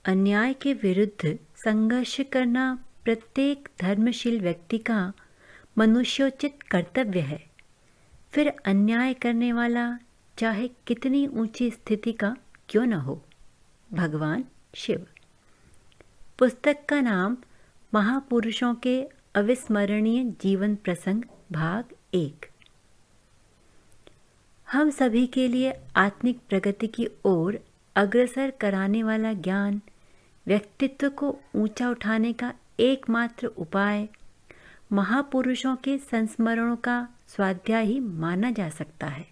अन्याय के विरुद्ध संघर्ष करना प्रत्येक धर्मशील व्यक्ति का मनुष्योचित कर्तव्य है, फिर अन्याय करने वाला चाहे कितनी ऊंची स्थिति का क्यों न हो। भगवान शिव। पुस्तक का नाम महापुरुषों के अविस्मरणीय जीवन प्रसंग भाग 1। हम सभी के लिए आत्मिक प्रगति की ओर अग्रसर कराने वाला ज्ञान, व्यक्तित्व को ऊंचा उठाने का एकमात्र उपाय महापुरुषों के संस्मरणों का स्वाध्याय ही माना जा सकता है।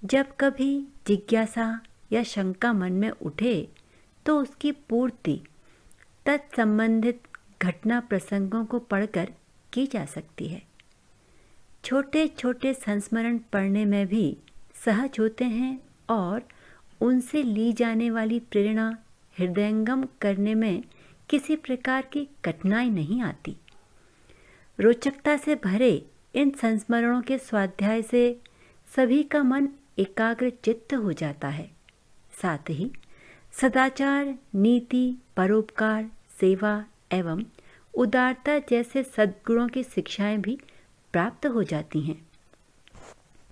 जब कभी जिज्ञासा या शंका मन में उठे तो उसकी पूर्ति तत्संबंधित घटना प्रसंगों को पढ़कर की जा सकती है। छोटे छोटे संस्मरण पढ़ने में भी सहज होते हैं और उनसे ली जाने वाली प्रेरणा हृदयंगम करने में किसी प्रकार की कठिनाई नहीं आती। रोचकता से भरे इन संस्मरणों के स्वाध्याय से सभी का मन एकाग्र चित्त हो जाता है। साथ ही सदाचार, नीति, परोपकार, सेवा एवं उदारता जैसे सद्गुणों की शिक्षाएं भी प्राप्त हो जाती हैं।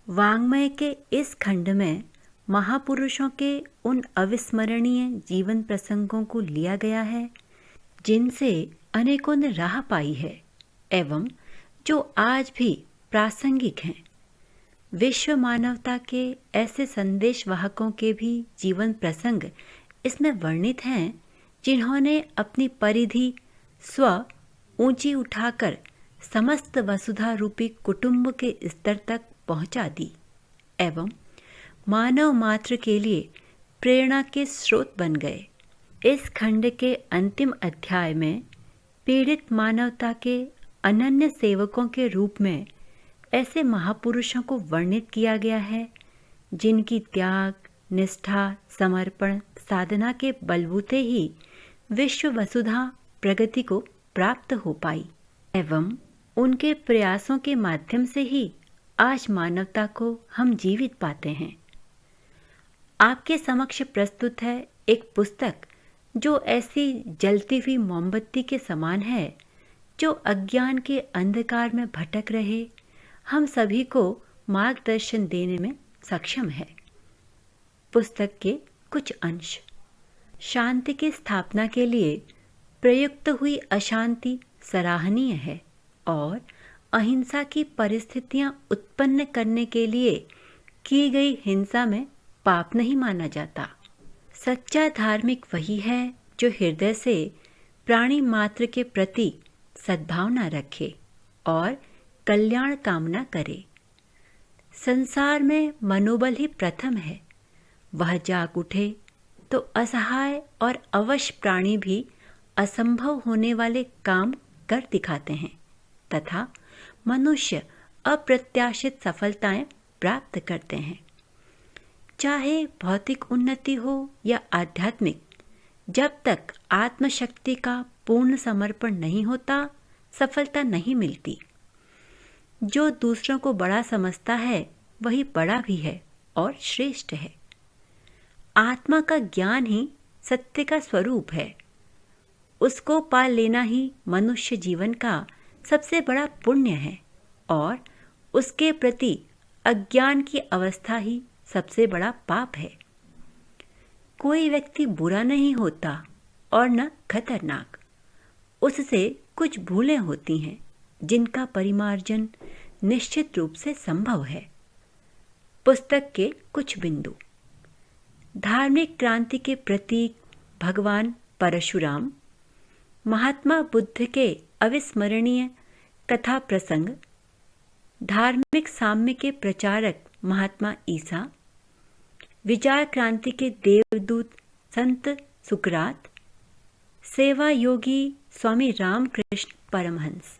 वाङ्मय के इस खंड में महापुरुषों के उन अविस्मरणीय जीवन प्रसंगों को लिया गया है जिनसे अनेकों ने राह पाई है एवं जो आज भी प्रासंगिक हैं। विश्व मानवता के ऐसे संदेश वाहकों के भी जीवन प्रसंग इसमें वर्णित हैं जिन्होंने अपनी परिधि स्व ऊंची उठाकर समस्त वसुधा रूपी कुटुंब के स्तर तक पहुंचा दी एवं मानव मात्र के लिए प्रेरणा के स्रोत बन गए। इस खंड के अंतिम अध्याय में पीड़ित मानवता के अनन्य सेवकों के रूप में ऐसे महापुरुषों को वर्णित किया गया है जिनकी त्याग, निष्ठा, समर्पण, साधना के बलबूते ही विश्व वसुधा प्रगति को प्राप्त हो पाई एवं उनके प्रयासों के माध्यम से ही आज मानवता को हम जीवित पाते हैं। आपके समक्ष प्रस्तुत है एक पुस्तक जो ऐसी जलती हुई मोमबत्ती के समान है जो अज्ञान के अंधकार में भटक रहे हम सभी को मार्गदर्शन देने में सक्षम है। पुस्तक के कुछ अंश। शांति की स्थापना के लिए प्रयुक्त हुई अशांति सराहनीय है और अहिंसा की परिस्थितियां उत्पन्न करने के लिए की गई हिंसा में पाप नहीं माना जाता। सच्चा धार्मिक वही है जो हृदय से प्राणी मात्र के प्रति सद्भावना रखे और कल्याण कामना करे। संसार में मनोबल ही प्रथम है। वह जाग उठे तो असहाय और अवश्य प्राणी भी असंभव होने वाले काम कर दिखाते हैं तथा मनुष्य अप्रत्याशित सफलताएं प्राप्त करते हैं। चाहे भौतिक उन्नति हो या आध्यात्मिक, जब तक आत्मशक्ति का पूर्ण समर्पण नहीं होता सफलता नहीं मिलती। जो दूसरों को बड़ा समझता है वही बड़ा भी है और श्रेष्ठ है। आत्मा का ज्ञान ही सत्य का स्वरूप है। उसको पा लेना ही मनुष्य जीवन का सबसे बड़ा पुण्य है और उसके प्रति अज्ञान की अवस्था ही सबसे बड़ा पाप है। कोई व्यक्ति बुरा नहीं होता और न खतरनाक। उससे कुछ भूलें होती हैं जिनका परिमार्जन निश्चित रूप से संभव है। पुस्तक के कुछ बिंदु। धार्मिक क्रांति के प्रतीक भगवान परशुराम, महात्मा बुद्ध के अविस्मरणीय कथा प्रसंग, धार्मिक साम्य के प्रचारक महात्मा ईसा, विचार क्रांति के देवदूत संत सुकरात, सेवा योगी स्वामी रामकृष्ण परमहंस।